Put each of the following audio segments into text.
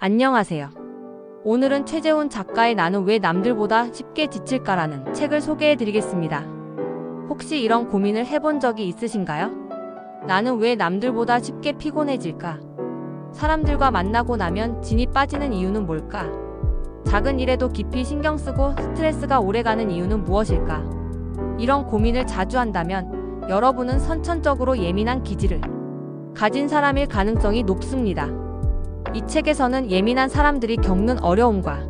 안녕하세요. 오늘은 최재훈 작가의 나는 왜 남들보다 쉽게 지칠까라는 책을 소개해 드리겠습니다. 혹시 이런 고민을 해본 적이 있으신가요? 나는 왜 남들보다 쉽게 피곤해질까? 사람들과 만나고 나면 진이 빠지는 이유는 뭘까? 작은 일에도 깊이 신경 쓰고 스트레스가 오래가는 이유는 무엇일까? 이런 고민을 자주 한다면 여러분은 선천적으로 예민한 기질을 가진 사람일 가능성이 높습니다. 이 책에서는 예민한 사람들이 겪는 어려움과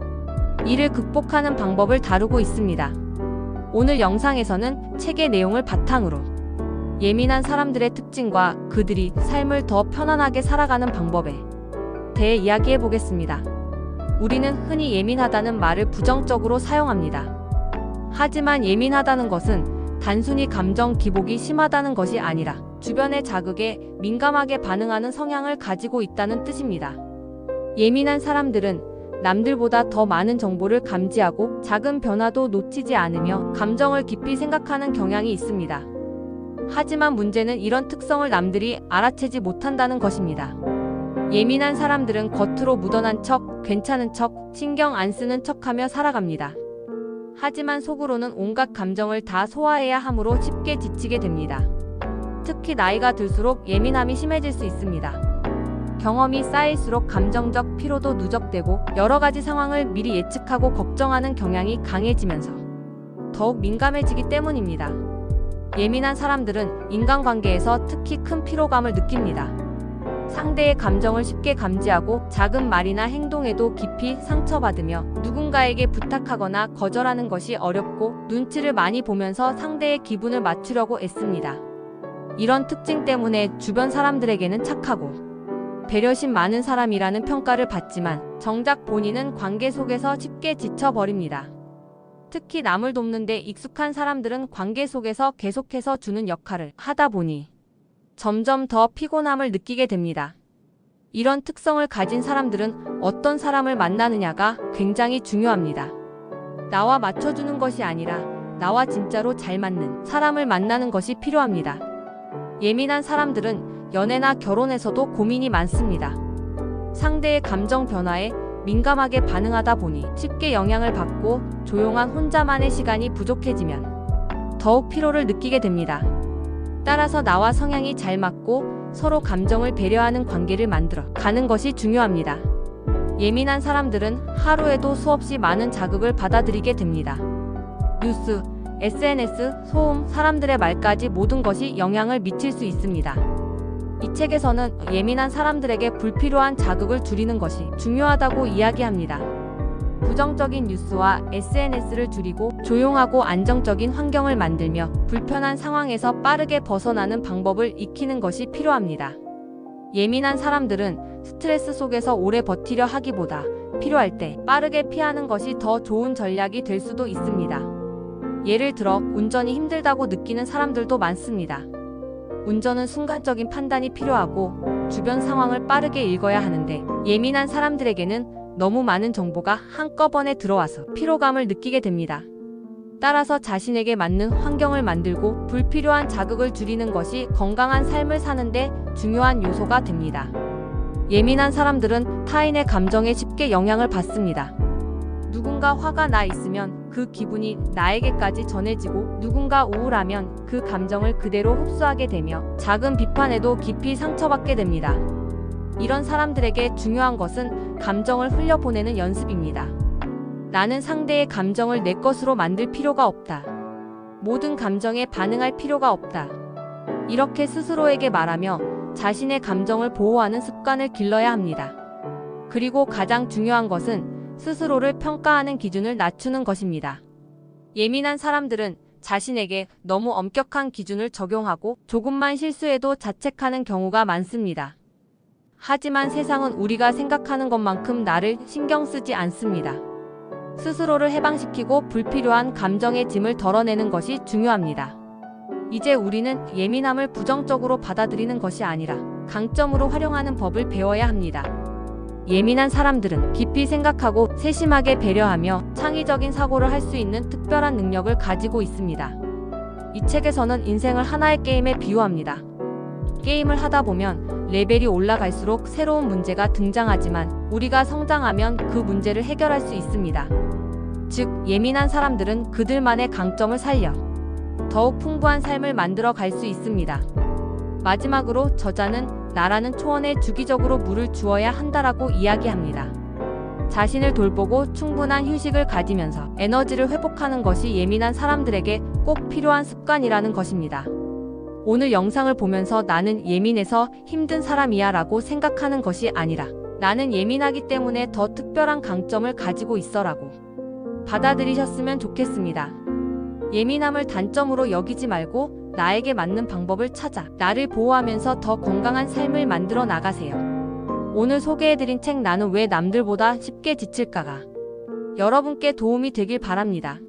이를 극복하는 방법을 다루고 있습니다. 오늘 영상에서는 책의 내용을 바탕으로 예민한 사람들의 특징과 그들이 삶을 더 편안하게 살아가는 방법에 대해 이야기해 보겠습니다. 우리는 흔히 예민하다는 말을 부정적으로 사용합니다. 하지만 예민하다는 것은 단순히 감정 기복이 심하다는 것이 아니라 주변의 자극에 민감하게 반응하는 성향을 가지고 있다는 뜻입니다. 예민한 사람들은 남들보다 더 많은 정보를 감지하고 작은 변화도 놓치지 않으며 감정을 깊이 생각하는 경향이 있습니다. 하지만 문제는 이런 특성을 남들이 알아채지 못한다는 것입니다. 예민한 사람들은 겉으로 무던한 척, 괜찮은 척, 신경 안 쓰는 척하며 살아갑니다. 하지만 속으로는 온갖 감정을 다 소화해야 하므로 쉽게 지치게 됩니다. 특히 나이가 들수록 예민함이 심해질 수 있습니다. 경험이 쌓일수록 감정적 피로도 누적되고 여러 가지 상황을 미리 예측하고 걱정하는 경향이 강해지면서 더욱 민감해지기 때문입니다. 예민한 사람들은 인간관계에서 특히 큰 피로감을 느낍니다. 상대의 감정을 쉽게 감지하고 작은 말이나 행동에도 깊이 상처받으며 누군가에게 부탁하거나 거절하는 것이 어렵고 눈치를 많이 보면서 상대의 기분을 맞추려고 애씁니다. 이런 특징 때문에 주변 사람들에게는 착하고 배려심 많은 사람이라는 평가를 받지만 정작 본인은 관계 속에서 쉽게 지쳐버립니다. 특히 남을 돕는 데 익숙한 사람들은 관계 속에서 계속해서 주는 역할을 하다 보니 점점 더 피곤함을 느끼게 됩니다. 이런 특성을 가진 사람들은 어떤 사람을 만나느냐가 굉장히 중요합니다. 나와 맞춰주는 것이 아니라 나와 진짜로 잘 맞는 사람을 만나는 것이 필요합니다. 예민한 사람들은 연애나 결혼에서도 고민이 많습니다. 상대의 감정 변화에 민감하게 반응하다 보니 쉽게 영향을 받고 조용한 혼자만의 시간이 부족해지면 더욱 피로를 느끼게 됩니다. 따라서 나와 성향이 잘 맞고 서로 감정을 배려하는 관계를 만들어 가는 것이 중요합니다. 예민한 사람들은 하루에도 수없이 많은 자극을 받아들이게 됩니다. 뉴스, SNS, 소음, 사람들의 말까지 모든 것이 영향을 미칠 수 있습니다. 이 책에서는 예민한 사람들에게 불필요한 자극을 줄이는 것이 중요하다고 이야기합니다. 부정적인 뉴스와 SNS를 줄이고 조용하고 안정적인 환경을 만들며 불편한 상황에서 빠르게 벗어나는 방법을 익히는 것이 필요합니다. 예민한 사람들은 스트레스 속에서 오래 버티려 하기보다 필요할 때 빠르게 피하는 것이 더 좋은 전략이 될 수도 있습니다. 예를 들어 운전이 힘들다고 느끼는 사람들도 많습니다. 운전은 순간적인 판단이 필요하고 주변 상황을 빠르게 읽어야 하는데 예민한 사람들에게는 너무 많은 정보가 한꺼번에 들어와서 피로감을 느끼게 됩니다. 따라서 자신에게 맞는 환경을 만들고 불필요한 자극을 줄이는 것이 건강한 삶을 사는데 중요한 요소가 됩니다. 예민한 사람들은 타인의 감정에 쉽게 영향을 받습니다. 누군가 화가 나 있으면 그 기분이 나에게까지 전해지고 누군가 우울하면 그 감정을 그대로 흡수하게 되며 작은 비판에도 깊이 상처받게 됩니다. 이런 사람들에게 중요한 것은 감정을 흘려보내는 연습입니다. 나는 상대의 감정을 내 것으로 만들 필요가 없다. 모든 감정에 반응할 필요가 없다. 이렇게 스스로에게 말하며 자신의 감정을 보호하는 습관을 길러야 합니다. 그리고 가장 중요한 것은 스스로를 평가하는 기준을 낮추는 것입니다. 예민한 사람들은 자신에게 너무 엄격한 기준을 적용하고 조금만 실수해도 자책하는 경우가 많습니다. 하지만 세상은 우리가 생각하는 것만큼 나를 신경 쓰지 않습니다. 스스로를 해방시키고 불필요한 감정의 짐을 덜어내는 것이 중요합니다. 이제 우리는 예민함을 부정적으로 받아들이는 것이 아니라 강점으로 활용하는 법을 배워야 합니다. 예민한 사람들은 깊이 생각하고 세심하게 배려하며 창의적인 사고를 할 수 있는 특별한 능력을 가지고 있습니다. 이 책에서는 인생을 하나의 게임에 비유합니다. 게임을 하다 보면 레벨이 올라갈수록 새로운 문제가 등장하지만 우리가 성장하면 그 문제를 해결할 수 있습니다. 즉, 예민한 사람들은 그들만의 강점을 살려 더욱 풍부한 삶을 만들어 갈 수 있습니다. 마지막으로 저자는 나라는 초원에 주기적으로 물을 주어야 한다라고 이야기합니다. 자신을 돌보고 충분한 휴식을 가지면서 에너지를 회복하는 것이 예민한 사람들에게 꼭 필요한 습관이라는 것입니다. 오늘 영상을 보면서 나는 예민해서 힘든 사람이야 라고 생각하는 것이 아니라 나는 예민하기 때문에 더 특별한 강점을 가지고 있어 라고 받아들이셨으면 좋겠습니다. 예민함을 단점으로 여기지 말고 나에게 맞는 방법을 찾아 나를 보호하면서 더 건강한 삶을 만들어 나가세요. 오늘 소개해드린 책 나는 왜 남들보다 쉽게 지칠까가 여러분께 도움이 되길 바랍니다.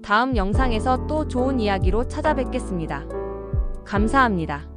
다음 영상에서 또 좋은 이야기로 찾아뵙겠습니다. 감사합니다.